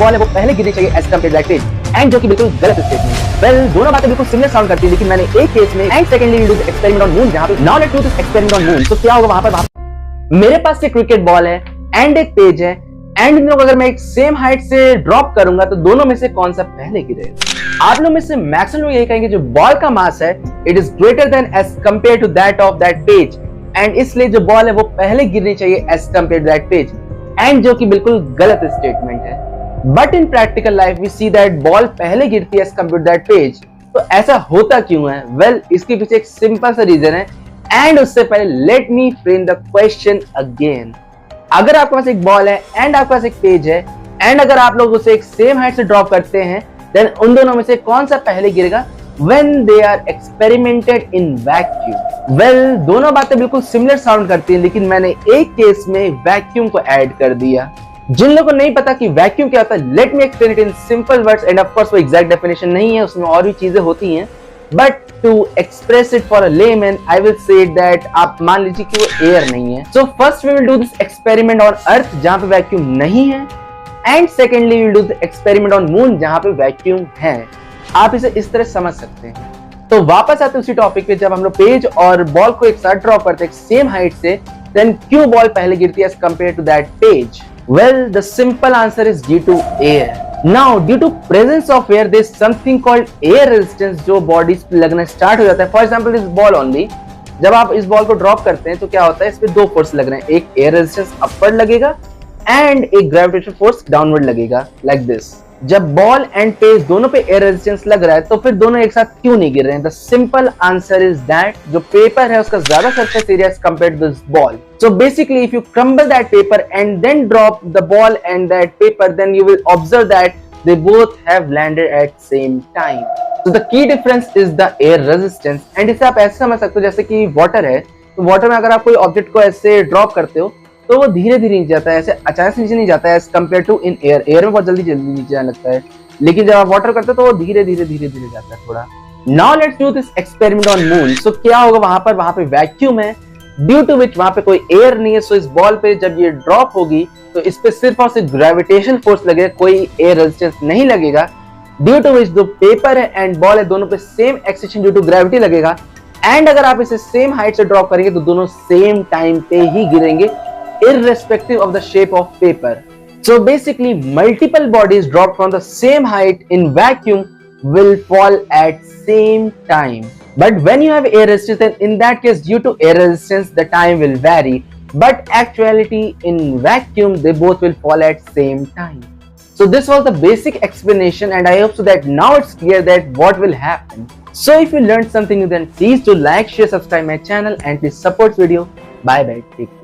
Ball है वो पहले गिरनी चाहिए as compare that page, and जो कि बिल्कुल गलत स्टेटमेंट। वेल दोनों बातें बिल्कुल सिमिलर साउंड करती है, लेकिन मैंने एक केस में and secondly we do the experiment on moon, जहां पे now let's do this experiment on moon. तो क्या होगा वहां पर मेरे पास एक क्रिकेट बॉल है एंड एक पेज है, एंड इन दोनों को अगर मैं एक सेम हाइट से ड्रॉप करूंगा तो दोनों में से कौन सा पहले गिरेगा। आप लोग में से मैक्सिमम लोग यही कहेंगे जो बॉल का मास है it is greater than as compare to that of that page, and इसलिए जो बॉल है वो पहले गिरनी चाहिए as compare to that page, and जो कि बिल्कुल गलत स्टेटमेंट है। But in practical life we see that ball पहले गिरती है as compare to that page. तो ऐसा होता क्यों है? वेल इसके पीछे एक सिंपल सा रीजन है, एंड उससे पहले let me frame the question again. अगर आपके पास एक बॉल है एंड आपके पास एक पेज है, एंड अगर आप लोग उसे एक सेम हाइट से ड्रॉप करते हैं, देन उन दोनों में से कौन सा पहले गिरेगा when they are experimented in vacuum? Well दोनों बातें बिल्कुल सिमिलर साउंड करती हैं, लेकिन मैंने एक केस में वैक्यूम को ऐड कर दिया। जिन लोगों को नहीं पता कि वैक्यूम क्या होता है, let me explain it in simple words, and of course वो एग्जैक्ट डेफिनेशन नहीं है, उसमें और भी चीजें होती हैं, but to express it for a layman I will say that आप मान लीजिए कि वो एयर नहीं है। So first we will do this experiment on earth जहां पे वैक्यूम नहीं है, and secondly we will do the experiment on moon जहां पे वैक्यूम है। आप इसे इस तरह समझ सकते हैं। तो वापस आते उसी टॉपिक पे, जब हम लोग पेज और बॉल को एक साथ ड्रॉप करते हैं सेम हाइट से, देन क्यों बॉल पहले गिरती है as compare to that page? Well the simple answer is due to air. Now due to presence of air there is something called air resistance जो बॉडीज पे लगना स्टार्ट हो जाता है। For example this ball only, जब आप इस ball को ड्रॉप करते हैं तो क्या होता है, इस पे दो फोर्स लग रहे हैं, एक एयर रेजिस्टेंस अपवर्ड लगेगा एंड एक ग्रेविटेशनल फोर्स डाउनवर्ड लगेगा, लाइक दिस। जब बॉल एंड पेज दोनों पे एयर रेजिस्टेंस लग रहा है तो फिर दोनों एक साथ क्यों नहीं गिर रहे हैं? The simple answer is that जो पेपर है उसका ज्यादा surface area as compared to this ball. So basically if you crumble that paper and then drop the ball and that paper, then you will observe that they both have landed at same time. So the key difference is the air resistance, and इसे आप ऐसे समझ सकते हो जैसे कि water है, तो वाटर में अगर आप कोई ऑब्जेक्ट को ऐसे ड्रॉप करते हो तो वो धीरे धीरे नीचे जाता है, ऐसे अचानक से नीचे नहीं जाता है as compare to in air. Air में बहुत जल्दी जल्दी नीचे जाने लगता है, लेकिन जब आप वाटर करते हो तो वो धीरे धीरे जाता है थोड़ा। Now let's do this experiment on moon. So क्या होगा वहां पे वैक्यूम है, ड्यू टू विच वहां पे कोई एयर नहीं है। सो इस बॉल पे जब ये ड्रॉप होगी तो इस पे सिर्फ और सिर्फ ग्रेविटेशनल फोर्स लगेगा, कोई एयर रेजिस्टेंस नहीं लगेगा, ड्यू टू विच जो पेपर है एंड बॉल है दोनों पे same acceleration due to gravity लगेगा, एंड अगर आप इसे सेम हाइट से ड्रॉप करेंगे तो दोनों सेम टाइम पे ही गिरेंगे irrespective of the shape of paper. So basically multiple bodies dropped from the same height in vacuum will fall at same time. But when you have air resistance, then in that case due to air resistance the time will vary, but actuality in vacuum they both will fall at same time. So this was the basic explanation, and I hope so that now it's clear that what will happen. So if you learned something new, then please do like, share, subscribe my channel, and please support video. Bye bye, take care.